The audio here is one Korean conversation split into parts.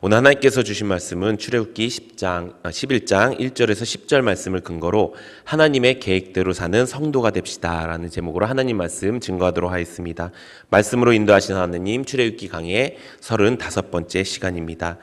오늘 하나님께서 주신 말씀은 출애굽기 11장 1절에서 10절 말씀을 근거로 하나님의 계획대로 사는 성도가 됩시다 라는 제목으로 하나님 말씀 증거하도록 하겠습니다. 말씀으로 인도하신 하나님, 출애굽기 강의 35번째 시간입니다.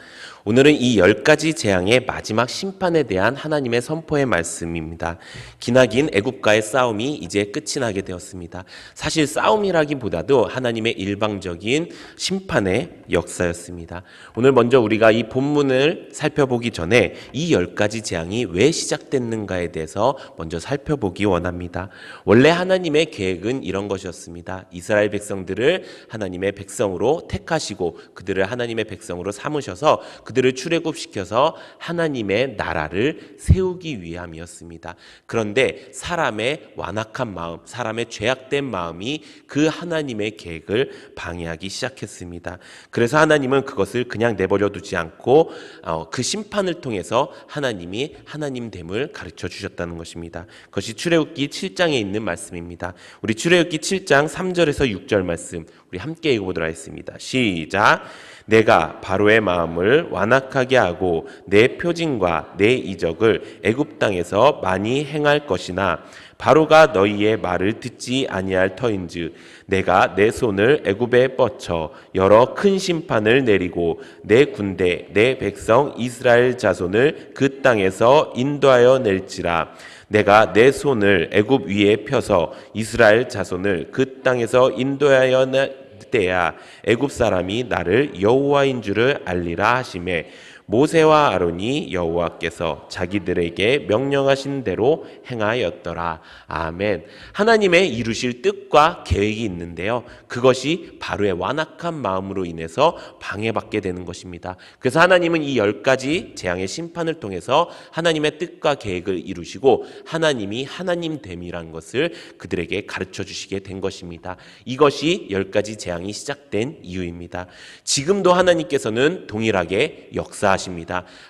오늘은 이 10가지 재앙의 마지막 심판에 대한 하나님의 선포의 말씀입니다. 기나긴 애굽과의 싸움이 이제 끝이 나게 되었습니다. 사실 싸움이라기보다도 하나님의 일방적인 심판의 역사였습니다. 오늘 먼저 우리가 이 본문을 살펴보기 전에 이 10가지 재앙이 왜 시작됐는가에 대해서 먼저 살펴보기 원합니다. 원래 하나님의 계획은 이런 것이었습니다. 이스라엘 백성들을 하나님의 백성으로 택하시고 그들을 하나님의 백성으로 삼으셔서 그들을 출애굽시켜서 하나님의 나라를 세우기 위함이었습니다. 그런데 사람의 완악한 마음, 사람의 죄악된 마음이 그 하나님의 계획을 방해하기 시작했습니다. 그래서 하나님은 그것을 그냥 내버려 두지 않고 그 심판을 통해서 하나님이 하나님됨을 가르쳐 주셨다는 것입니다. 그것이 출애굽기 7장에 있는 말씀입니다. 우리 출애굽기 7장 3절에서 6절 말씀 우리 함께 읽어보도록 하겠습니다. 시작! 내가 바로의 마음을 완악하게 하고 내 표징과 내 이적을 애굽 땅에서 많이 행할 것이나 바로가 너희의 말을 듣지 아니할 터인즉 내가 내 손을 애굽에 뻗쳐 여러 큰 심판을 내리고 내 군대 내 백성 이스라엘 자손을 그 땅에서 인도하여 낼지라. 내가 내 손을 애굽 위에 펴서 이스라엘 자손을 그 땅에서 인도하여 때야 애굽 사람이 나를 여호와인 줄을 알리라 하시매 모세와 아론이 여호와께서 자기들에게 명령하신 대로 행하였더라. 아멘. 하나님의 이루실 뜻과 계획이 있는데요. 그것이 바로의 완악한 마음으로 인해서 방해받게 되는 것입니다. 그래서 하나님은 이 10가지 재앙의 심판을 통해서 하나님의 뜻과 계획을 이루시고 하나님이 하나님됨이란 것을 그들에게 가르쳐 주시게 된 것입니다. 이것이 10가지 재앙이 시작된 이유입니다. 지금도 하나님께서는 동일하게 역사하십니다.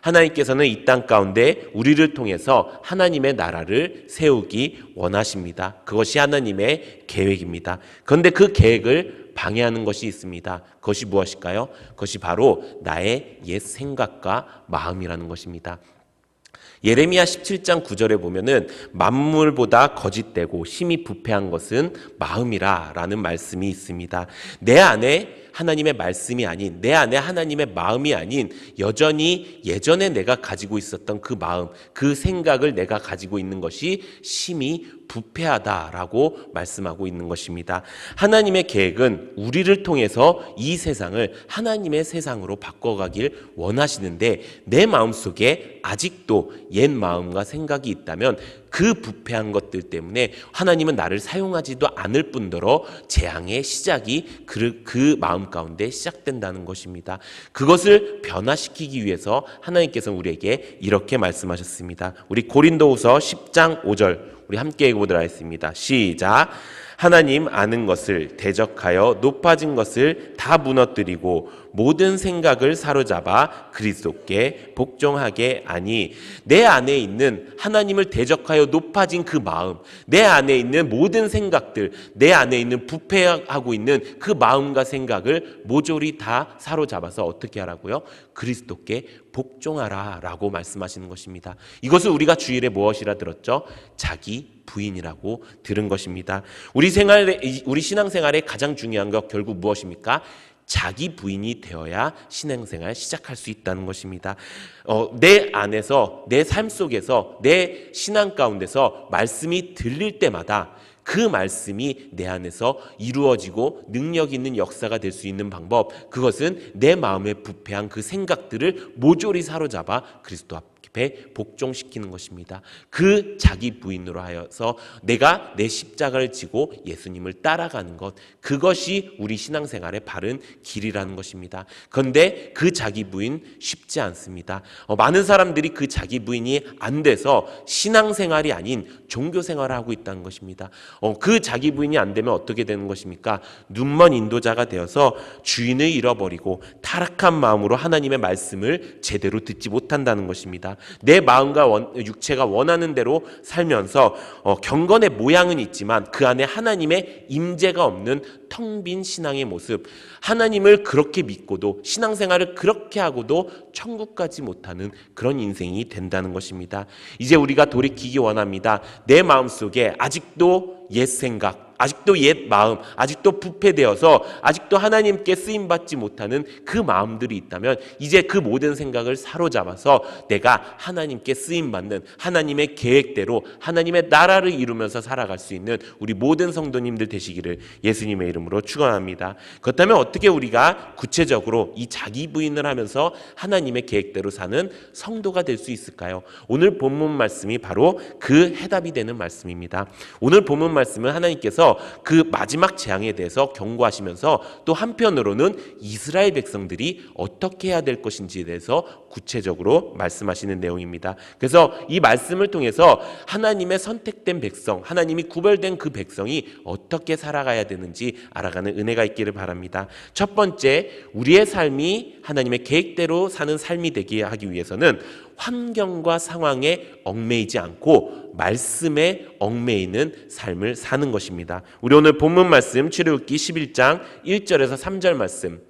하나님께서는 이 땅 가운데 우리를 통해서 하나님의 나라를 세우기 원하십니다. 그것이 하나님의 계획입니다. 그런데 그 계획을 방해하는 것이 있습니다. 그것이 무엇일까요? 그것이 바로 나의 옛 생각과 마음이라는 것입니다. 예레미야 17장 9절에 보면은 만물보다 거짓되고 힘이 부패한 것은 마음이라 라는 말씀이 있습니다. 내 안에 하나님의 말씀이 아닌, 내 안에 하나님의 마음이 아닌 여전히 예전에 내가 가지고 있었던 그 마음, 그 생각을 내가 가지고 있는 것이 심히 부패하다라고 말씀하고 있는 것입니다. 하나님의 계획은 우리를 통해서 이 세상을 하나님의 세상으로 바꿔가길 원하시는데 내 마음속에 아직도 옛 마음과 생각이 있다면 그 부패한 것들 때문에 하나님은 나를 사용하지도 않을 뿐더러 재앙의 시작이 그 마음 가운데 시작된다는 것입니다. 그것을 변화시키기 위해서 하나님께서는 우리에게 이렇게 말씀하셨습니다. 우리 고린도후서 10장 5절 우리 함께 읽어보도록 하겠습니다. 시작! 하나님 아는 것을 대적하여 높아진 것을 다 무너뜨리고 모든 생각을 사로잡아 그리스도께 복종하게 하니. 내 안에 있는 하나님을 대적하여 높아진 그 마음, 내 안에 있는 모든 생각들, 내 안에 있는 부패하고 있는 그 마음과 생각을 모조리 다 사로잡아서 어떻게 하라고요? 그리스도께 복종하라 라고 말씀하시는 것입니다. 이것을 우리가 주일에 무엇이라 들었죠? 자기 부인이라고 들은 것입니다. 우리 신앙생활에 가장 중요한 것 결국 무엇입니까? 자기 부인이 되어야 신앙생활 시작할 수 있다는 것입니다. 내 안에서, 내 삶 속에서, 내 신앙 가운데서 말씀이 들릴 때마다 그 말씀이 내 안에서 이루어지고 능력 있는 역사가 될 수 있는 방법, 그것은 내 마음에 부패한 그 생각들을 모조리 사로잡아 그리스도 앞에 복종시키는 것입니다. 그 자기 부인으로 하여서 내가 내 십자가를 지고 예수님을 따라가는 것, 그것이 우리 신앙생활의 바른 길이라는 것입니다. 그런데 그 자기 부인 쉽지 않습니다. 많은 사람들이 그 자기 부인이 안 돼서 신앙생활이 아닌 종교생활을 하고 있다는 것입니다. 그 자기 부인이 안 되면 어떻게 되는 것입니까? 눈먼 인도자가 되어서 주인을 잃어버리고 타락한 마음으로 하나님의 말씀을 제대로 듣지 못한다는 것입니다. 내 마음과 육체가 원하는 대로 살면서 경건의 모양은 있지만 그 안에 하나님의 임재가 없는 텅 빈 신앙의 모습, 하나님을 그렇게 믿고도 신앙생활을 그렇게 하고도 천국 가지 못하는 그런 인생이 된다는 것입니다. 이제 우리가 돌이키기 원합니다. 내 마음속에 아직도 옛 생각, 아직도 옛 마음, 아직도 부패되어서 아직도 하나님께 쓰임받지 못하는 그 마음들이 있다면 이제 그 모든 생각을 사로잡아서 내가 하나님께 쓰임받는 하나님의 계획대로 하나님의 나라를 이루면서 살아갈 수 있는 우리 모든 성도님들 되시기를 예수님의 이름으로 축원합니다. 그렇다면 어떻게 우리가 구체적으로 이 자기 부인을 하면서 하나님의 계획대로 사는 성도가 될 수 있을까요? 오늘 본문 말씀이 바로 그 해답이 되는 말씀입니다. 오늘 본문 말씀은 하나님께서 그 마지막 재앙에 대해서 경고하시면서 또 한편으로는 이스라엘 백성들이 어떻게 해야 될 것인지에 대해서 구체적으로 말씀하시는 내용입니다. 그래서 이 말씀을 통해서 하나님의 선택된 백성, 하나님이 구별된 그 백성이 어떻게 살아가야 되는지 알아가는 은혜가 있기를 바랍니다. 첫 번째, 우리의 삶이 하나님의 계획대로 사는 삶이 되게 하기 위해서는 환경과 상황에 얽매이지 않고 말씀에 얽매이는 삶을 사는 것입니다. 우리 오늘 본문 말씀 출애굽기 11장 1절에서 3절 말씀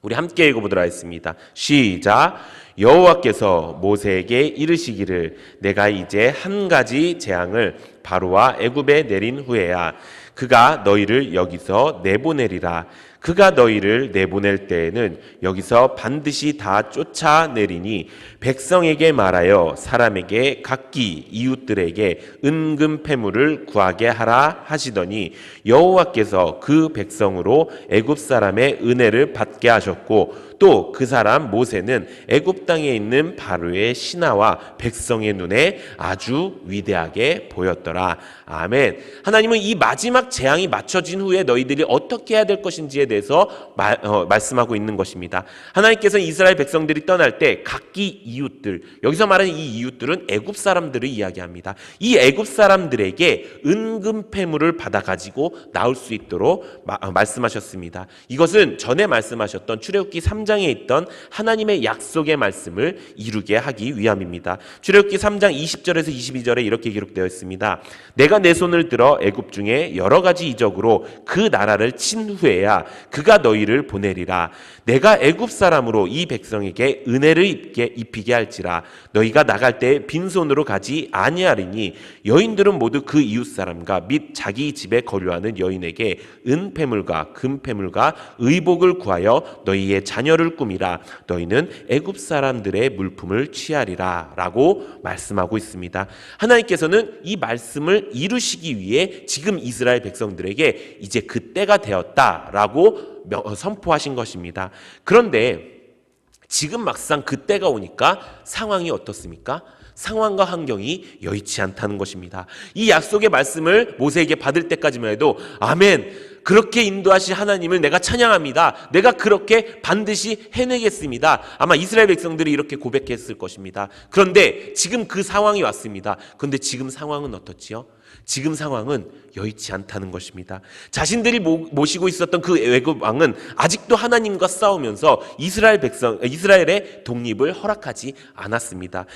우리 함께 읽어보도록 하겠습니다. 시작. 여호와께서 모세에게 이르시기를 내가 이제 한 가지 재앙을 바로와 애굽에 내린 후에야 그가 너희를 여기서 내보내리라. 그가 너희를 내보낼 때에는 여기서 반드시 다 쫓아내리니 백성에게 말하여 사람에게 각기 이웃들에게 은금 패물을 구하게 하라 하시더니 여호와께서 그 백성으로 애굽 사람의 은혜를 받게 하셨고 또 그 사람 모세는 애굽 땅에 있는 바로의 신하와 백성의 눈에 아주 위대하게 보였더라. 아멘. 하나님은 이 마지막 재앙이 맞춰진 후에 너희들이 어떻게 해야 될 것인지에 대해서 말씀하고 있는 것입니다. 하나님께서 이스라엘 백성들이 떠날 때 각기 이웃들, 여기서 말하는 이 이웃들은 애굽 사람들을 이야기합니다. 이 애굽 사람들에게 은금 패물을 받아 가지고 나올 수 있도록 말씀하셨습니다. 이것은 전에 말씀하셨던 출애굽기 3장에 있던 하나님의 약속의 말씀을 이루게 하기 위함입니다. 출애굽기 3장 20절에서 22절에 이렇게 기록되어 있습니다. 내가 내 손을 들어 애굽 중에 여러 가지 이적으로 그 나라를 친 후에야 그가 너희를 보내리라. 내가 애굽 사람으로 이 백성에게 은혜를 입히게 할지라. 너희가 나갈 때 빈손으로 가지 아니하리니 여인들은 모두 그 이웃 사람과 및 자기 집에 거류하는 여인에게 은패물과 금패물과 의복을 구하여 너희의 자녀를 꾸미라. 너희는 애굽 사람들의 물품을 취하리라 라고 말씀하고 있습니다. 하나님께서는 이 말씀을 이루시기 위해 지금 이스라엘 백성들에게 이제 그 때가 되었다라고 선포하신 것입니다. 그런데 지금 막상 그 때가 오니까 상황이 어떻습니까? 상황과 환경이 여의치 않다는 것입니다. 이 약속의 말씀을 모세에게 받을 때까지만 해도 아멘, 그렇게 인도하신 하나님을 내가 찬양합니다. 내가 그렇게 반드시 해내겠습니다. 아마 이스라엘 백성들이 이렇게 고백했을 것입니다. 그런데 지금 그 상황이 왔습니다. 그런데 지금 상황은 어떻지요? 지금 상황은 여의치 않다는 것입니다. 자신들이 모시고 있었던 그 애굽 왕은 아직도 하나님과 싸우면서 이스라엘의 독립을 허락하지 않았습니다.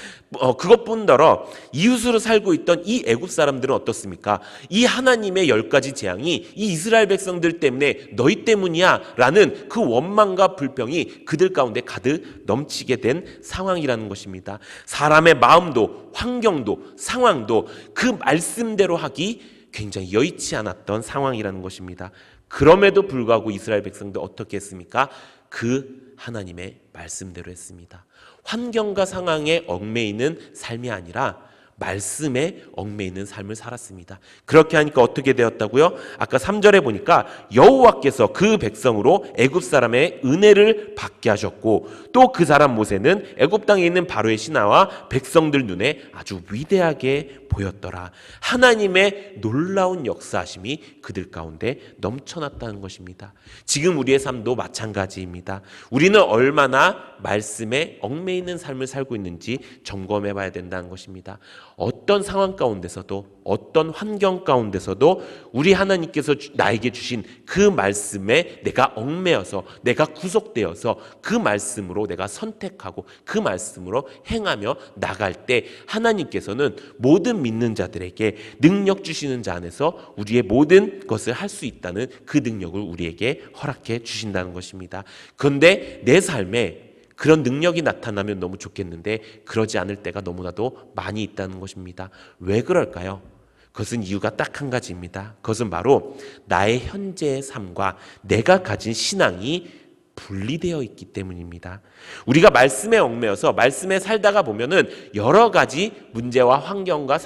그것뿐더러 이웃으로 살고 있던 이 애굽 사람들은 어떻습니까? 이 하나님의 10가지 재앙이 이 이스라엘 백성들 때문에 너희 때문이야 라는 그 원망과 불평이 그들 가운데 가득 넘치게 된 상황이라는 것입니다. 사람의 마음도 환경도 상황도 그 말씀대로 하기 굉장히 여의치 않았던 상황이라는 것입니다. 그럼에도 불구하고 이스라엘 백성들 어떻게 했습니까? 그 하나님의 말씀대로 했습니다. 환경과 상황에 얽매이는 삶이 아니라 말씀에 얽매이는 삶을 살았습니다. 그렇게 하니까 어떻게 되었다고요? 아까 3절에 보니까 여호와께서 그 백성으로 애굽 사람의 은혜를 받게 하셨고 또 그 사람 모세는 애굽 땅에 있는 바로의 신하와 백성들 눈에 아주 위대하게 보였더라. 하나님의 놀라운 역사하심이 그들 가운데 넘쳐났다는 것입니다. 지금 우리의 삶도 마찬가지입니다. 우리는 얼마나 말씀에 얽매이는 있는 삶을 살고 있는지 점검해 봐야 된다는 것입니다. 어떤 상황 가운데서도, 어떤 환경 가운데서도 우리 하나님께서 나에게 주신 그 말씀에 내가 얽매여서, 내가 구속되어서 그 말씀으로 내가 선택하고 그 말씀으로 행하며 나갈 때 하나님께서는 모든 믿는 자들에게 능력 주시는 자 안에서 우리의 모든 것을 할 수 있다는 그 능력을 우리에게 허락해 주신다는 것입니다. 그런데 내 삶에 그런 능력이 나타나면 너무 좋겠는데 그러지 않을 때가 너무나도 많이 있다는 것입니다. 왜 그럴까요? 그것은 이유가 딱 한 가지입니다. 그것은 바로 나의 현재의 삶과 내가 가진 신앙이 분리되어 있기 때문입니다. 우리가 말씀에 얽매여서 말씀에 살다가 보면은 여러 가지 문제와 환경과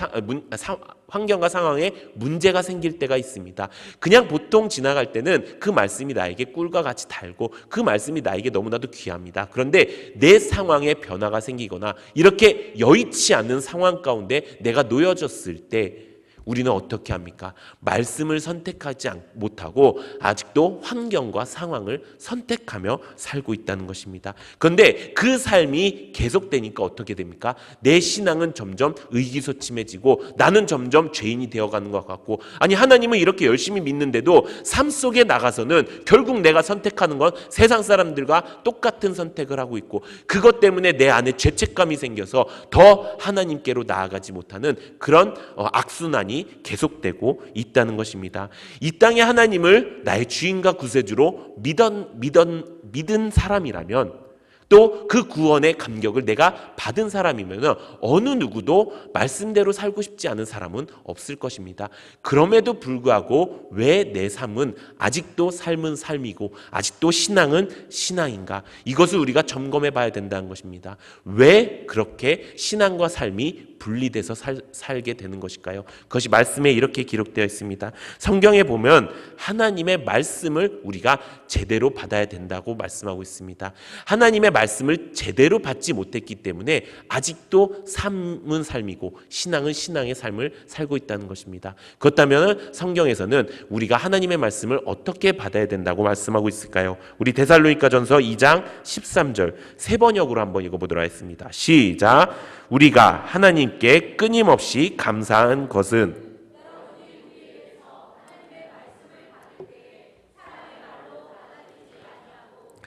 상황에 문제가 생길 때가 있습니다. 그냥 보통 지나갈 때는 그 말씀이 나에게 꿀과 같이 달고 그 말씀이 나에게 너무나도 귀합니다. 그런데 내 상황에 변화가 생기거나 이렇게 여의치 않는 상황 가운데 내가 놓여졌을 때 우리는 어떻게 합니까? 말씀을 선택하지 못하고 아직도 환경과 상황을 선택하며 살고 있다는 것입니다. 그런데 그 삶이 계속되니까 어떻게 됩니까? 내 신앙은 점점 의기소침해지고 나는 점점 죄인이 되어가는 것 같고, 아니 하나님은 이렇게 열심히 믿는데도 삶 속에 나가서는 결국 내가 선택하는 건 세상 사람들과 똑같은 선택을 하고 있고, 그것 때문에 내 안에 죄책감이 생겨서 더 하나님께로 나아가지 못하는 그런 악순환이 계속되고 있다는 것입니다. 이 땅에 하나님을 나의 주인과 구세주로 믿은 사람이라면, 또 그 구원의 감격을 내가 받은 사람이면 어느 누구도 말씀대로 살고 싶지 않은 사람은 없을 것입니다. 그럼에도 불구하고 왜 내 삶은 아직도 삶은 삶이고 아직도 신앙은 신앙인가? 이것을 우리가 점검해 봐야 된다는 것입니다. 왜 그렇게 신앙과 삶이 분리돼서 살게 되는 것일까요? 그것이 말씀에 이렇게 기록되어 있습니다. 성경에 보면 하나님의 말씀을 우리가 제대로 받아야 된다고 말씀하고 있습니다. 하나님의 말씀을 제대로 받지 못했기 때문에 아직도 삶은 삶이고 신앙은 신앙의 삶을 살고 있다는 것입니다. 그렇다면 성경에서는 우리가 하나님의 말씀을 어떻게 받아야 된다고 말씀하고 있을까요? 우리 데살로니가전서 2장 13절 세 번역으로 한번 읽어보도록 하겠습니다. 시작. 우리가 하나님께 끊임없이 감사한 것은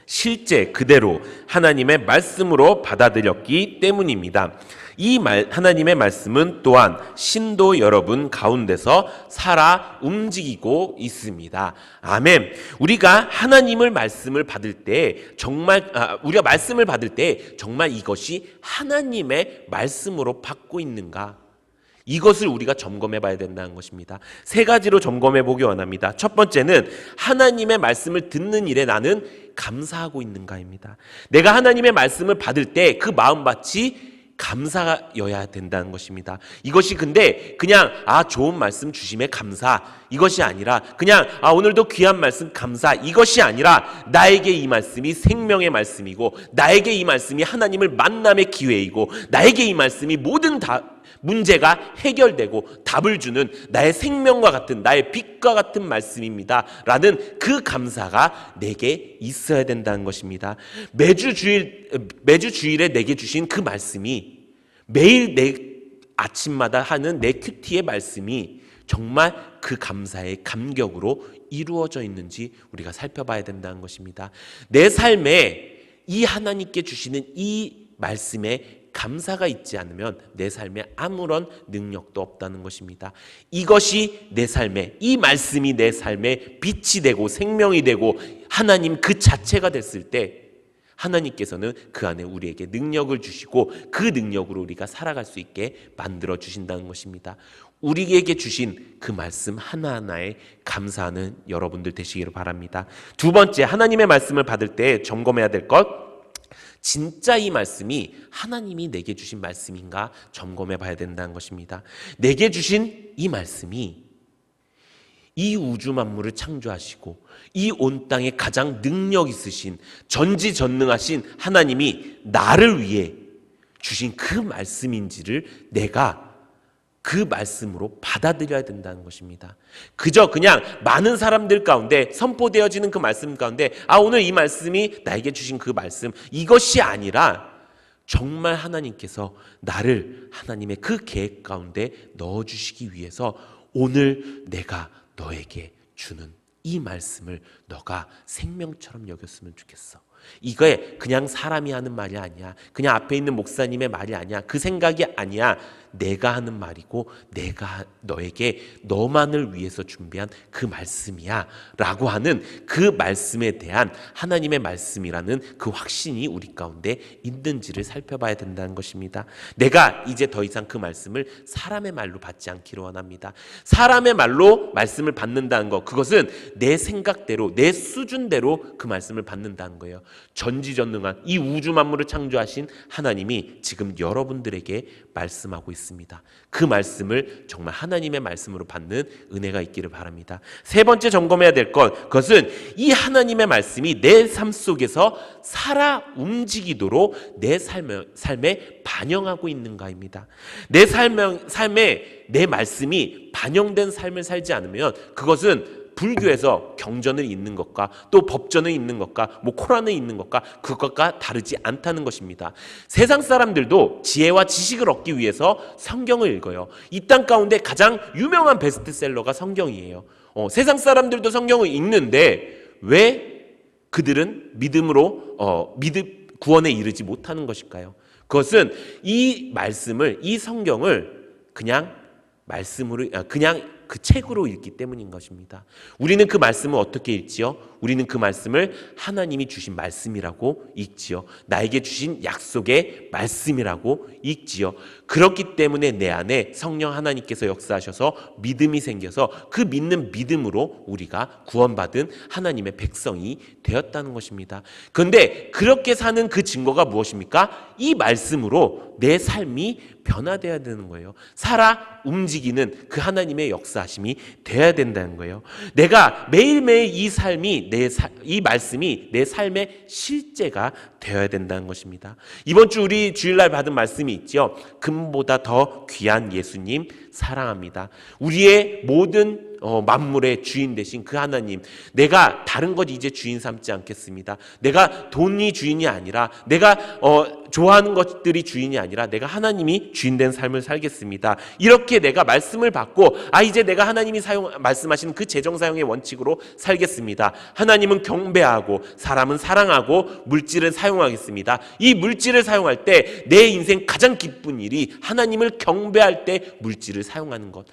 실제 그대로 하나님의 말씀으로 받아들였기 때문입니다. 하나님의 말씀은 또한 신도 여러분 가운데서 살아 움직이고 있습니다. 아멘. 우리가 하나님의 말씀을 받을 때 우리가 말씀을 받을 때 정말 이것이 하나님의 말씀으로 받고 있는가? 이것을 우리가 점검해 봐야 된다는 것입니다. 세 가지로 점검해 보기 원합니다. 첫 번째는 하나님의 말씀을 듣는 일에 나는 감사하고 있는가입니다. 내가 하나님의 말씀을 받을 때 그 마음밭이 감사여야 된다는 것입니다. 이것이 근데 그냥 좋은 말씀 주심에 감사 이것이 아니라 그냥 오늘도 귀한 말씀 감사 이것이 아니라 나에게 이 말씀이 생명의 말씀이고 나에게 이 말씀이 하나님을 만남의 기회이고 나에게 이 말씀이 모든 문제가 해결되고 답을 주는 나의 생명과 같은 나의 빛과 같은 말씀입니다 라는 그 감사가 내게 있어야 된다는 것입니다. 매주 주일에 내게 주신 그 말씀이 매일 내 아침마다 하는 내 큐티의 말씀이 정말 그 감사의 감격으로 이루어져 있는지 우리가 살펴봐야 된다는 것입니다. 내 삶에 이 하나님께 주시는 이 말씀에 감사가 있지 않으면 내 삶에 아무런 능력도 없다는 것입니다. 이것이 내 삶에, 이 말씀이 내 삶에 빛이 되고 생명이 되고 하나님 그 자체가 됐을 때 하나님께서는 그 안에 우리에게 능력을 주시고 그 능력으로 우리가 살아갈 수 있게 만들어 주신다는 것입니다. 우리에게 주신 그 말씀 하나하나에 감사하는 여러분들 되시기를 바랍니다. 두 번째, 하나님의 말씀을 받을 때 점검해야 될 것, 진짜 이 말씀이 하나님이 내게 주신 말씀인가 점검해 봐야 된다는 것입니다. 내게 주신 이 말씀이 이 우주 만물을 창조하시고 이 온 땅에 가장 능력 있으신 전지전능하신 하나님이 나를 위해 주신 그 말씀인지를 내가 그 말씀으로 받아들여야 된다는 것입니다. 그저 그냥 많은 사람들 가운데 선포되어지는 그 말씀 가운데 오늘 이 말씀이 나에게 주신 그 말씀, 이것이 아니라 정말 하나님께서 나를 하나님의 그 계획 가운데 넣어주시기 위해서 오늘 내가 너에게 주는 이 말씀을 너가 생명처럼 여겼으면 좋겠어. 이거에 그냥 사람이 하는 말이 아니야. 그냥 앞에 있는 목사님의 말이 아니야. 그 생각이 아니야. 내가 하는 말이고 내가 너에게 너만을 위해서 준비한 그 말씀이야 라고 하는 그 말씀에 대한 하나님의 말씀이라는 그 확신이 우리 가운데 있는지를 살펴봐야 된다는 것입니다. 내가 이제 더 이상 그 말씀을 사람의 말로 받지 않기를 원합니다. 사람의 말로 말씀을 받는다는 것, 그것은 내 생각대로 내 수준대로 그 말씀을 받는다는 거예요. 전지전능한 이 우주 만물을 창조하신 하나님이 지금 여러분들에게 말씀하고 있습니다. 그 말씀을 정말 하나님의 말씀으로 받는 은혜가 있기를 바랍니다. 세 번째 점검해야 될 것, 그것은 이 하나님의 말씀이 내 삶 속에서 살아 움직이도록 내 삶에 반영하고 있는가입니다. 내 삶에 내 말씀이 반영된 삶을 살지 않으면 그것은 불교에서 경전을 읽는 것과 또 법전을 읽는 것과 코란을 읽는 것과 그것과 다르지 않다는 것입니다. 세상 사람들도 지혜와 지식을 얻기 위해서 성경을 읽어요. 이 땅 가운데 가장 유명한 베스트셀러가 성경이에요. 세상 사람들도 성경을 읽는데 왜 그들은 구원에 이르지 못하는 것일까요? 그것은 이 말씀을, 이 성경을 그냥 그 책으로 읽기 때문인 것입니다. 우리는 그 말씀을 어떻게 읽지요? 우리는 그 말씀을 하나님이 주신 말씀이라고 읽지요. 나에게 주신 약속의 말씀이라고 읽지요. 그렇기 때문에 내 안에 성령 하나님께서 역사하셔서 믿음이 생겨서 그 믿는 믿음으로 우리가 구원받은 하나님의 백성이 되었다는 것입니다. 그런데 그렇게 사는 그 증거가 무엇입니까? 이 말씀으로 내 삶이 변화되어야 되는 거예요. 살아 움직이는 그 하나님의 역사하심이 되어야 된다는 거예요. 내가 매일매일 이 말씀이 내 삶의 실제가 되어야 된다는 것입니다. 이번 주 우리 주일날 받은 말씀이 있죠. 금보다 더 귀한 예수님 사랑합니다. 우리의 모든 만물의 주인 되신 그 하나님, 내가 다른 것 이제 주인 삼지 않겠습니다. 내가 돈이 주인이 아니라, 내가 좋아하는 것들이 주인이 아니라 내가 하나님이 주인된 삶을 살겠습니다. 이렇게 내가 말씀을 받고 이제 내가 하나님이 말씀하시는 그 재정 사용의 원칙으로 살겠습니다. 하나님은 경배하고 사람은 사랑하고 물질을 사용하겠습니다. 이 물질을 사용할 때 내 인생 가장 기쁜 일이 하나님을 경배할 때 물질을 사용하는 것,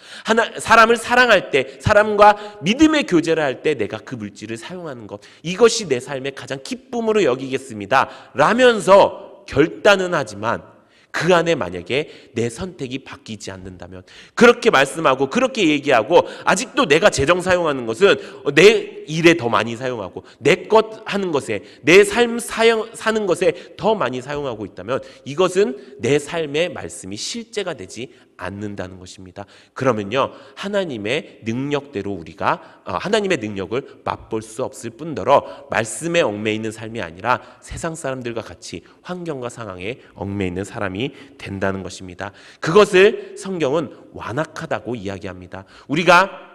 사람을 사랑할 때, 사람과 믿음의 교제를 할 때 내가 그 물질을 사용하는 것, 이것이 내 삶의 가장 기쁨으로 여기겠습니다 라면서 결단은 하지만 그 안에 만약에 내 선택이 바뀌지 않는다면, 그렇게 말씀하고 그렇게 얘기하고 아직도 내가 재정 사용하는 것은 내 일에 더 많이 사용하고 내 것 하는 것에, 내 삶 사는 것에 더 많이 사용하고 있다면 이것은 내 삶의 말씀이 실제가 되지 않는다는 것입니다. 그러면요, 하나님의 능력대로 우리가 하나님의 능력을 맛볼 수 없을 뿐더러 말씀에 얽매이는 삶이 아니라 세상 사람들과 같이 환경과 상황에 얽매이는 사람이 된다는 것입니다. 그것을 성경은 완악하다고 이야기합니다. 우리가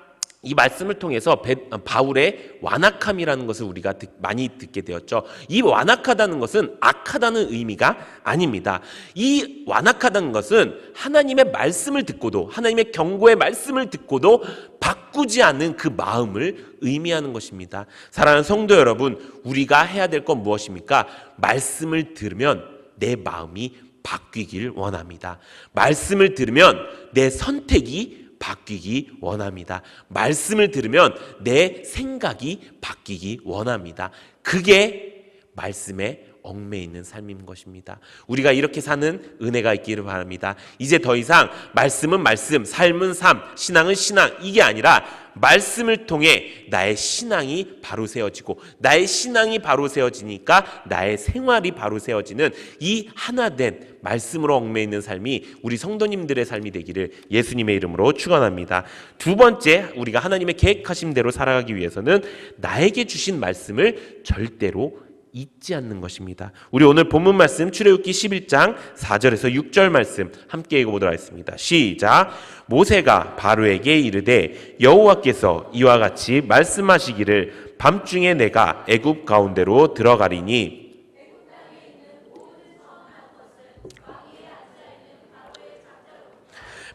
이 말씀을 통해서 바울의 완악함이라는 것을 우리가 많이 듣게 되었죠. 이 완악하다는 것은 악하다는 의미가 아닙니다. 이 완악하다는 것은 하나님의 말씀을 듣고도, 하나님의 경고의 말씀을 듣고도 바꾸지 않는 그 마음을 의미하는 것입니다. 사랑하는 성도 여러분, 우리가 해야 될 건 무엇입니까? 말씀을 들으면 내 마음이 바뀌길 원합니다. 말씀을 들으면 내 선택이 바뀌기 원합니다. 말씀을 들으면 내 생각이 바뀌기 원합니다. 그게 말씀에 얽매이는 삶인 것입니다. 우리가 이렇게 사는 은혜가 있기를 바랍니다. 이제 더 이상 말씀은 말씀, 삶은 삶, 신앙은 신앙, 이게 아니라 말씀을 통해 나의 신앙이 바로 세워지고, 나의 신앙이 바로 세워지니까 나의 생활이 바로 세워지는 이 하나된 말씀으로 얽매이는 삶이 우리 성도님들의 삶이 되기를 예수님의 이름으로 축원합니다. 두 번째, 우리가 하나님의 계획하신 대로 살아가기 위해서는 나에게 주신 말씀을 절대로 잊지 않는 것입니다. 우리 오늘 본문 말씀 출애굽기 11장 4절에서 6절 말씀 함께 읽어보도록 하겠습니다. 시작. 모세가 바로에게 이르되 여호와께서 이와 같이 말씀하시기를 밤중에 내가 애굽 가운데로 들어가리니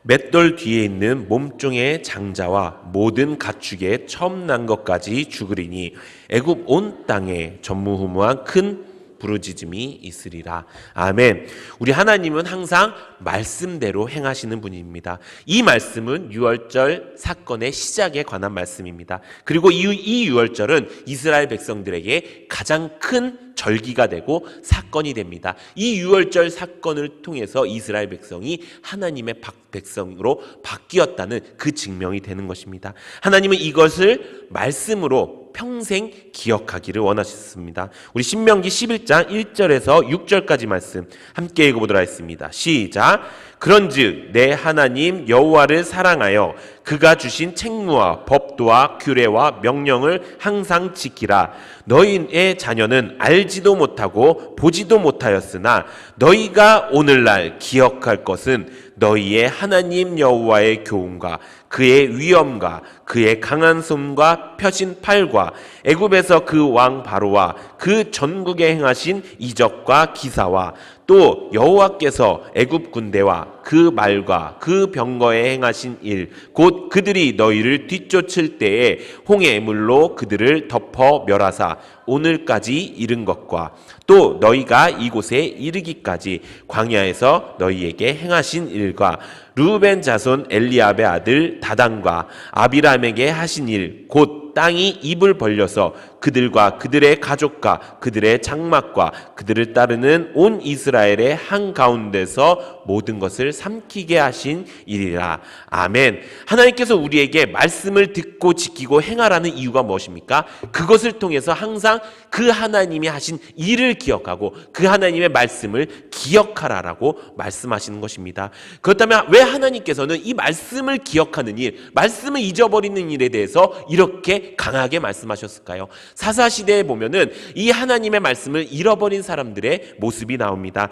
맷돌 뒤에 있는 몸종의 장자와 모든 가축에 처음 난 것까지 죽으리니 애굽 온 땅에 전무후무한 큰 부르짖음이 있으리라. 아멘. 우리 하나님은 항상 말씀대로 행하시는 분입니다. 이 말씀은 유월절 사건의 시작에 관한 말씀입니다. 그리고 이 유월절은 이스라엘 백성들에게 가장 큰 절기가 되고 사건이 됩니다. 이 유월절 사건을 통해서 이스라엘 백성이 하나님의 백성으로 바뀌었다는 그 증명이 되는 것입니다. 하나님은 이것을 말씀으로 평생 기억하기를 원하셨습니다. 우리 신명기 11장 1절에서 6절까지 말씀 함께 읽어보도록 하겠습니다. 시작. 그런즉 내 하나님 여호와를 사랑하여 그가 주신 책무와 법도와 규례와 명령을 항상 지키라. 너희의 자녀는 알지도 못하고 보지도 못하였으나 너희가 오늘날 기억할 것은 너희의 하나님 여호와의 교훈과 그의 위엄과 그의 강한 손과 펴신 팔과 애굽에서 그 왕 바로와 그 전국에 행하신 이적과 기사와 또 여호와께서 애굽 군대와 그 말과 그 병거에 행하신 일 곧 그들이 너희를 뒤쫓을 때에 홍해 물로 그들을 덮어 멸하사 오늘까지 이른 것과 또 너희가 이곳에 이르기까지 광야에서 너희에게 행하신 일과 르우벤 자손 엘리압의 아들 다단과 아비람에게 하신 일 곧 땅이 입을 벌려서 그들과 그들의 가족과 그들의 장막과 그들을 따르는 온 이스라엘의 한가운데서 모든 것을 삼키게 하신 일이라. 아멘. 하나님께서 우리에게 말씀을 듣고 지키고 행하라는 이유가 무엇입니까? 그것을 통해서 항상 그 하나님이 하신 일을 기억하고 그 하나님의 말씀을 기억하라라고 말씀하시는 것입니다. 그렇다면 왜 하나님께서는 이 말씀을 기억하는 일, 말씀을 잊어버리는 일에 대해서 이렇게 강하게 말씀하셨을까요? 사사시대에 보면은 이 하나님의 말씀을 잃어버린 사람들의 모습이 나옵니다.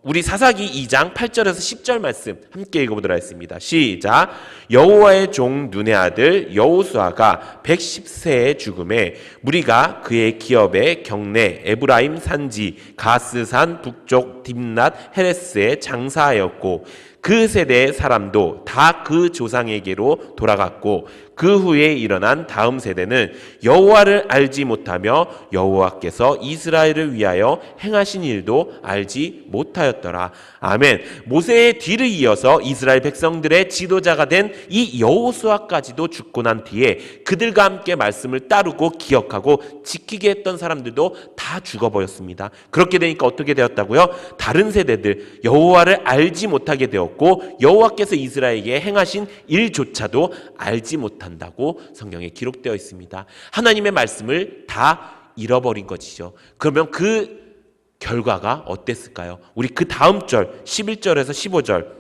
우리 사사기 2장 8절에서 10절 말씀 함께 읽어보도록 하겠습니다. 시작. 여호와의 종 눈의 아들 여호수아가 110세에 죽음에 무리가 그의 기업의 경내 에브라임 산지 가스산 북쪽 딥낫 헤레스에 장사하였고 그 세대의 사람도 다 그 조상에게로 돌아갔고 그 후에 일어난 다음 세대는 여호와를 알지 못하며 여호와께서 이스라엘을 위하여 행하신 일도 알지 못하였더라. 아멘. 모세의 뒤를 이어서 이스라엘 백성들의 지도자가 된 이 여호수아까지도 죽고 난 뒤에 그들과 함께 말씀을 따르고 기억하고 지키게 했던 사람들도 다 죽어버렸습니다. 그렇게 되니까 어떻게 되었다고요? 다른 세대들 여호와를 알지 못하게 되었고 여호와께서 이스라엘에게 행하신 일조차도 알지 못한다고 성경에 기록되어 있습니다. 하나님의 말씀을 다 잃어버린 것이죠. 그러면 그 결과가 어땠을까요? 우리 그 다음 절 11절에서 15절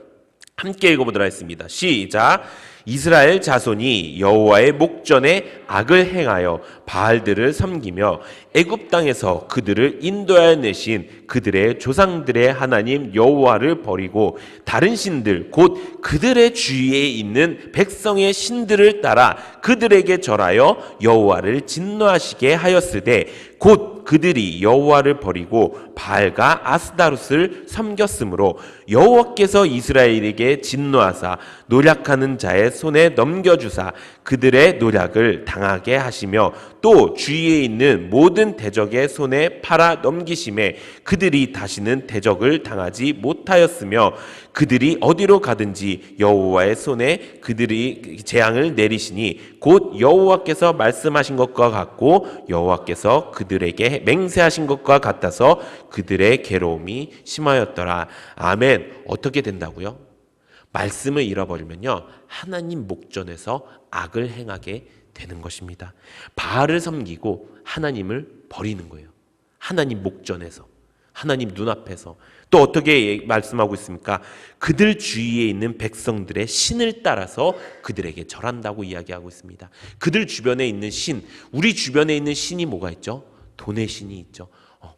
함께 읽어보도록 하겠습니다. 시작. 이스라엘 자손이 여호와의 목전에 악을 행하여 바알들을 섬기며 애굽 땅에서 그들을 인도하여 내신 그들의 조상들의 하나님 여호와를 버리고 다른 신들 곧 그들의 주위에 있는 백성의 신들을 따라 그들에게 절하여 여호와를 진노하시게 하였으되 곧 그들이 여호와를 버리고 바알과 아스다롯을 섬겼으므로 여호와께서 이스라엘에게 진노하사 노략하는 자의 손에 넘겨주사 그들의 노략을 당하게 하시며 또 주위에 있는 모든 대적의 손에 팔아 넘기심에 그들이 다시는 대적을 당하지 못하였으며 그들이 어디로 가든지 여호와의 손에 그들이 재앙을 내리시니 곧 여호와께서 말씀하신 것과 같고 여호와께서 그들에게 맹세하신 것과 같아서 그들의 괴로움이 심하였더라. 아멘. 어떻게 된다고요? 말씀을 잃어버리면요 하나님 목전에서 악을 행하게 되는 것입니다. 바알을 섬기고 하나님을 버리는 거예요. 하나님 목전에서, 하나님 눈앞에서. 또 어떻게 말씀하고 있습니까? 그들 주위에 있는 백성들의 신을 따라서 그들에게 절한다고 이야기하고 있습니다. 그들 주변에 있는 신, 우리 주변에 있는 신이 뭐가 있죠? 돈의 신이 있죠.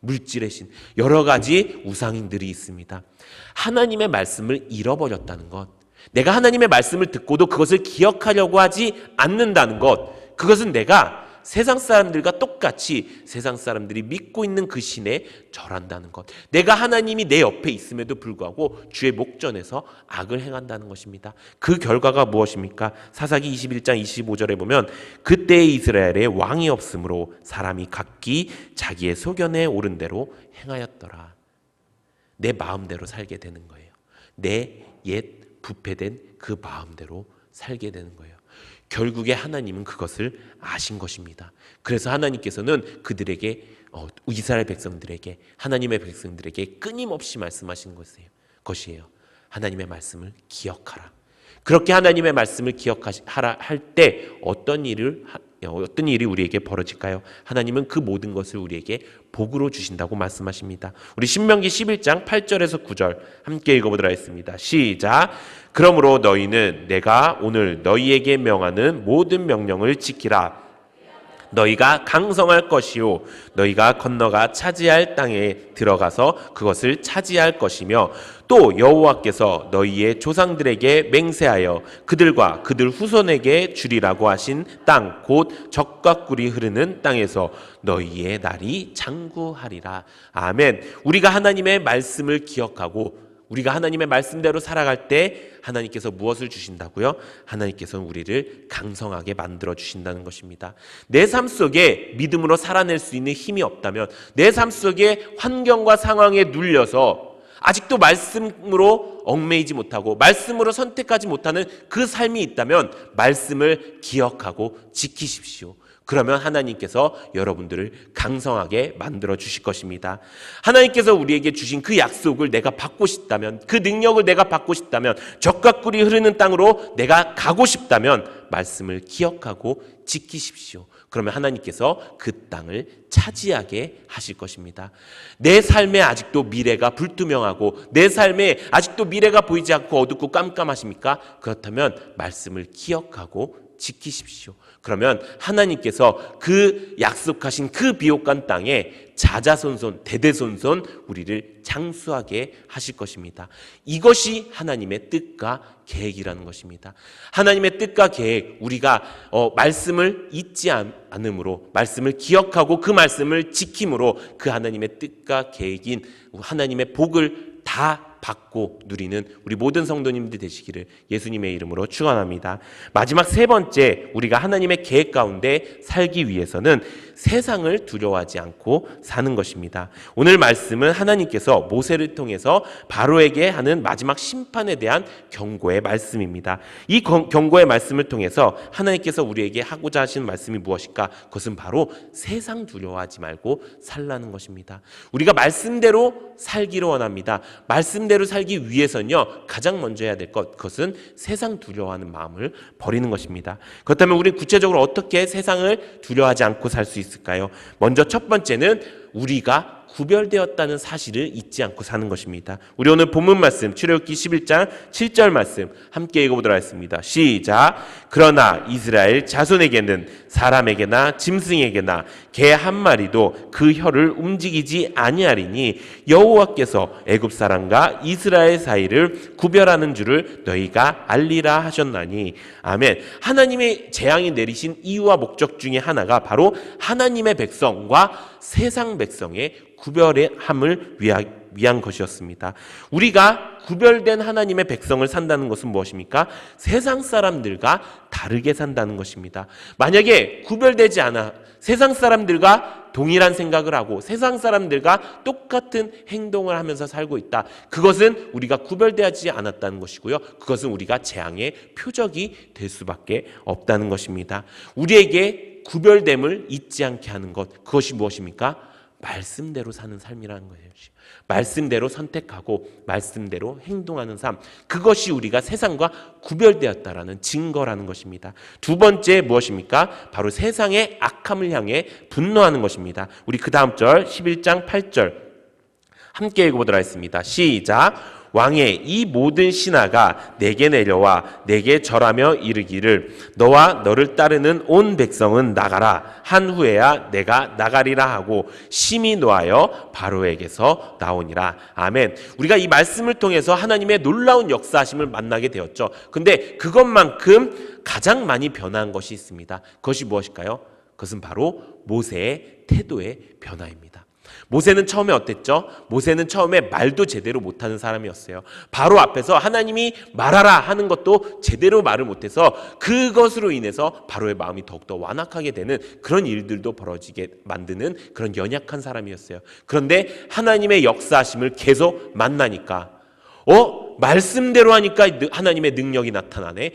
물질의 신, 여러 가지 우상인들이 있습니다. 하나님의 말씀을 잃어버렸다는 것, 내가 하나님의 말씀을 듣고도 그것을 기억하려고 하지 않는다는 것, 그것은 내가 세상 사람들과 똑같이 세상 사람들이 믿고 있는 그 신에 절한다는 것, 내가 하나님이 내 옆에 있음에도 불구하고 주의 목전에서 악을 행한다는 것입니다. 그 결과가 무엇입니까? 사사기 21장 25절에 보면 그때 이스라엘에 왕이 없으므로 사람이 각기 자기의 소견에 오른 대로 행하였더라. 내 마음대로 살게 되는 거예요. 내 옛 부패된 그 마음대로 살게 되는 거예요. 결국에 하나님은 그것을 아신 것입니다. 그래서 하나님께서는 그들에게 이스라엘 백성들에게, 하나님의 백성들에게 끊임없이 말씀하신 것이에요. 하나님의 말씀을 기억하라. 그렇게 하나님의 말씀을 기억하라 할 때 어떤 일이 우리에게 벌어질까요? 하나님은 그 모든 것을 우리에게 복으로 주신다고 말씀하십니다. 우리 신명기 11장 8절에서 9절 함께 읽어보도록 하겠습니다. 시작. 그러므로 너희는 내가 오늘 너희에게 명하는 모든 명령을 지키라. 너희가 강성할 것이요 너희가 건너가 차지할 땅에 들어가서 그것을 차지할 것이며 또 여호와께서 너희의 조상들에게 맹세하여 그들과 그들 후손에게 주리라고 하신 땅 곧 젖과 꿀이 흐르는 땅에서 너희의 날이 장구하리라. 아멘. 우리가 하나님의 말씀을 기억하고 우리가 하나님의 말씀대로 살아갈 때 하나님께서 무엇을 주신다고요? 하나님께서는 우리를 강성하게 만들어 주신다는 것입니다. 내 삶 속에 믿음으로 살아낼 수 있는 힘이 없다면, 내 삶 속에 환경과 상황에 눌려서 아직도 말씀으로 얽매이지 못하고 말씀으로 선택하지 못하는 그 삶이 있다면 말씀을 기억하고 지키십시오. 그러면 하나님께서 여러분들을 강성하게 만들어 주실 것입니다. 하나님께서 우리에게 주신 그 약속을 내가 받고 싶다면, 그 능력을 내가 받고 싶다면, 젖과 꿀이 흐르는 땅으로 내가 가고 싶다면 말씀을 기억하고 지키십시오. 그러면 하나님께서 그 땅을 차지하게 하실 것입니다. 내 삶에 아직도 미래가 불투명하고 내 삶에 아직도 미래가 보이지 않고 어둡고 깜깜하십니까? 그렇다면 말씀을 기억하고 지키십시오. 그러면 하나님께서 그 약속하신 그 비옥한 땅에 자자손손 대대손손 우리를 장수하게 하실 것입니다. 이것이 하나님의 뜻과 계획이라는 것입니다. 하나님의 뜻과 계획, 우리가 말씀을 잊지 않음으로, 말씀을 기억하고 그 말씀을 지킴으로 그 하나님의 뜻과 계획인 하나님의 복을 다 받고 누리는 우리 모든 성도님들 되시기를 예수님의 이름으로 축원합니다. 마지막 세 번째, 우리가 하나님의 계획 가운데 살기 위해서는 세상을 두려워하지 않고 사는 것입니다. 오늘 말씀은 하나님께서 모세를 통해서 바로에게 하는 마지막 심판에 대한 경고의 말씀입니다. 이 경고의 말씀을 통해서 하나님께서 우리에게 하고자 하시는 말씀이 무엇일까? 그것은 바로 세상 두려워하지 말고 살라는 것입니다. 우리가 말씀대로 살기를 원합니다. 말씀대로 살기 위해서는요, 가장 먼저 해야 될 것, 그것은 세상 두려워하는 마음을 버리는 것입니다. 그렇다면 우리 구체적으로 어떻게 세상을 두려워하지 않고 살 수 있을까요? 먼저 첫 번째는 우리가 구별되었다는 사실을 잊지 않고 사는 것입니다. 우리 오늘 본문 말씀 출애굽기 11장 7절 말씀 함께 읽어보도록 하겠습니다. 시작. 그러나 이스라엘 자손에게는 사람에게나 짐승에게나 개 한 마리도 그 혀를 움직이지 아니하리니 여호와께서 애굽 사람과 이스라엘 사이를 구별하는 줄을 너희가 알리라 하셨나니. 아멘. 하나님의 재앙이 내리신 이유와 목적 중에 하나가 바로 하나님의 백성과 세상 백성의 구별함을 위한 것이었습니다. 우리가 구별된 하나님의 백성을 산다는 것은 무엇입니까? 세상 사람들과 다르게 산다는 것입니다. 만약에 구별되지 않아 세상 사람들과 동일한 생각을 하고 세상 사람들과 똑같은 행동을 하면서 살고 있다. 그것은 우리가 구별되지 않았다는 것이고요. 그것은 우리가 재앙의 표적이 될 수밖에 없다는 것입니다. 우리에게 구별됨을 잊지 않게 하는 것, 그것이 무엇입니까? 말씀대로 사는 삶이라는 거예요. 말씀대로 선택하고 말씀대로 행동하는 삶, 그것이 우리가 세상과 구별되었다라는 증거라는 것입니다. 두 번째 무엇입니까? 바로 세상의 악함을 향해 분노하는 것입니다. 우리 그 다음 절 11장 8절 함께 읽어보도록 하겠습니다. 시작. 왕의 이 모든 신하가 내게 내려와 내게 절하며 이르기를 너와 너를 따르는 온 백성은 나가라 한 후에야 내가 나가리라 하고 심히 노하여 바로에게서 나오니라. 아멘. 우리가 이 말씀을 통해서 하나님의 놀라운 역사하심을 만나게 되었죠. 근데 그것만큼 가장 많이 변한 것이 있습니다. 그것이 무엇일까요? 그것은 바로 모세의 태도의 변화입니다. 모세는 처음에 어땠죠? 모세는 처음에 말도 제대로 못하는 사람이었어요. 바로 앞에서 하나님이 말하라 하는 것도 제대로 말을 못해서 그것으로 인해서 바로의 마음이 더욱더 완악하게 되는 그런 일들도 벌어지게 만드는 그런 연약한 사람이었어요. 그런데 하나님의 역사하심을 계속 만나니까 말씀대로 하니까 하나님의 능력이 나타나네.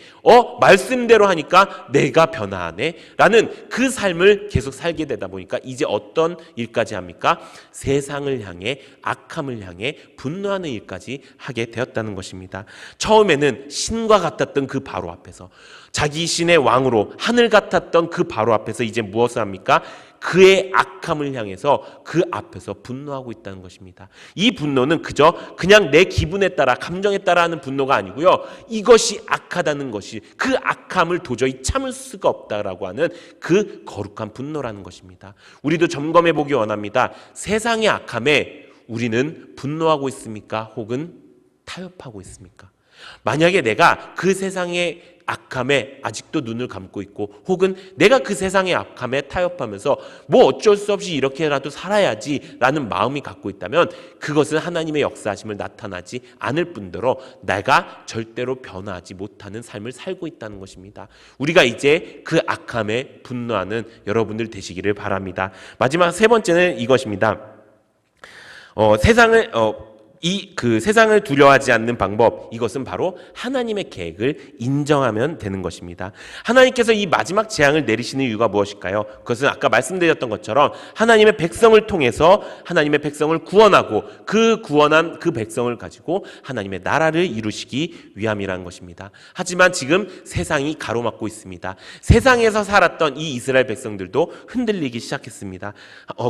말씀대로 하니까 내가 변화하네. 라는 그 삶을 계속 살게 되다 보니까 이제 어떤 일까지 합니까? 세상을 향해, 악함을 향해 분노하는 일까지 하게 되었다는 것입니다. 처음에는 신과 같았던 그 바로 앞에서, 자기 신의 왕으로 하늘 같았던 그 바로 앞에서 이제 무엇을 합니까? 그의 악함을 향해서 그 앞에서 분노하고 있다는 것입니다. 이 분노는 그냥 내 기분에 따라, 감정에 따라 하는 분노가 아니고요. 이것이 악하다는 것이, 그 악함을 도저히 참을 수가 없다라고 하는 그 거룩한 분노라는 것입니다. 우리도 점검해 보기 원합니다. 세상의 악함에 우리는 분노하고 있습니까? 혹은 타협하고 있습니까? 만약에 내가 그 세상의 악함에 아직도 눈을 감고 있고, 혹은 내가 그 세상의 악함에 타협하면서 뭐 어쩔 수 없이 이렇게라도 살아야지 라는 마음이 갖고 있다면 그것은 하나님의 역사하심을 나타나지 않을 뿐더러 내가 절대로 변화하지 못하는 삶을 살고 있다는 것입니다. 우리가 이제 그 악함에 분노하는 여러분들 되시기를 바랍니다. 마지막 세 번째는 이것입니다. 세상을 두려워하지 않는 방법, 이것은 바로 하나님의 계획을 인정하면 되는 것입니다. 하나님께서 이 마지막 재앙을 내리시는 이유가 무엇일까요? 그것은 아까 말씀드렸던 것처럼 하나님의 백성을 통해서 하나님의 백성을 구원하고 그 구원한 그 백성을 가지고 하나님의 나라를 이루시기 위함이라는 것입니다. 하지만 지금 세상이 가로막고 있습니다. 세상에서 살았던 이 이스라엘 백성들도 흔들리기 시작했습니다.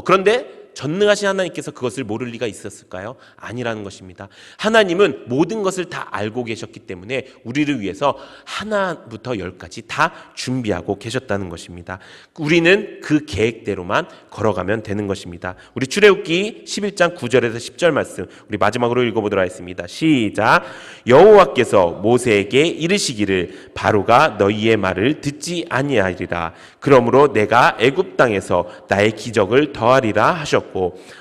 그런데 전능하신 하나님께서 그것을 모를 리가 있었을까요? 아니라는 것입니다. 하나님은 모든 것을 다 알고 계셨기 때문에 우리를 위해서 하나부터 열까지 다 준비하고 계셨다는 것입니다. 우리는 그 계획대로만 걸어가면 되는 것입니다. 우리 출애굽기 11장 9절에서 10절 말씀 우리 마지막으로 읽어보도록 하겠습니다. 시작. 여호와께서 모세에게 이르시기를 바로가 너희의 말을 듣지 아니하리라. 그러므로 내가 애굽 땅에서 나의 기적을 더하리라 하셨고,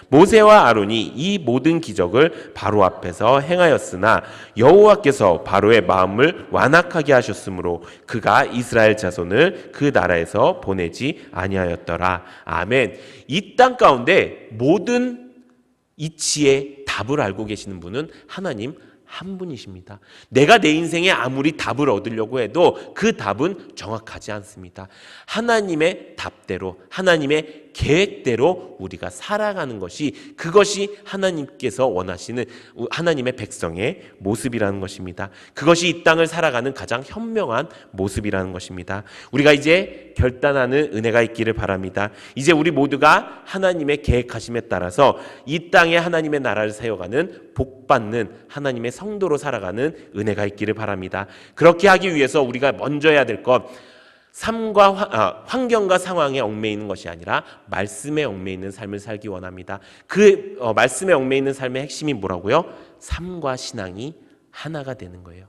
모세와 아론이 이 모든 기적을 바로 앞에서 행하였으나 여호와께서 바로의 마음을 완악하게 하셨으므로 그가 이스라엘 자손을 그 나라에서 보내지 아니하였더라. 아멘. 이 땅 가운데 모든 이치의 답을 알고 계시는 분은 하나님 한 분이십니다. 내가 내 인생에 아무리 답을 얻으려고 해도 그 답은 정확하지 않습니다. 하나님의 답대로, 하나님의 계획대로 우리가 살아가는 것이, 그것이 하나님께서 원하시는 하나님의 백성의 모습이라는 것입니다. 그것이 이 땅을 살아가는 가장 현명한 모습이라는 것입니다. 우리가 이제 결단하는 은혜가 있기를 바랍니다. 이제 우리 모두가 하나님의 계획하심에 따라서 이 땅에 하나님의 나라를 세워가는 복받는 하나님의 성도로 살아가는 은혜가 있기를 바랍니다. 그렇게 하기 위해서 우리가 먼저 해야 될 것, 환경과 상황에 얽매이는 것이 아니라 말씀에 얽매이는 삶을 살기 원합니다. 그 말씀에 얽매이는 삶의 핵심이 뭐라고요? 삶과 신앙이 하나가 되는 거예요.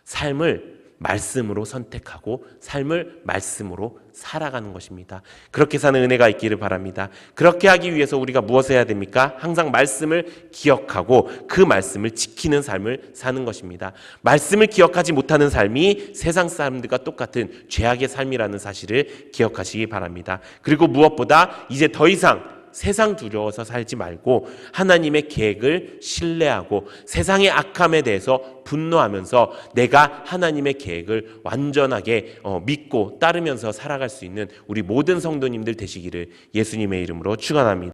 삶을 말씀으로 선택하고 삶을 말씀으로 살아가는 것입니다. 그렇게 사는 은혜가 있기를 바랍니다. 그렇게 하기 위해서 우리가 무엇을 해야 됩니까? 항상 말씀을 기억하고 그 말씀을 지키는 삶을 사는 것입니다. 말씀을 기억하지 못하는 삶이 세상 사람들과 똑같은 죄악의 삶이라는 사실을 기억하시기 바랍니다. 그리고 무엇보다 이제 더 이상 세상 두려워서 살지 말고 하나님의 계획을 신뢰하고 세상의 악함에 대해서 분노하면서 내가 하나님의 계획을 완전하게 믿고 따르면서 살아갈 수 있는 우리 모든 성도님들 되시기를 예수님의 이름으로 축원합니다.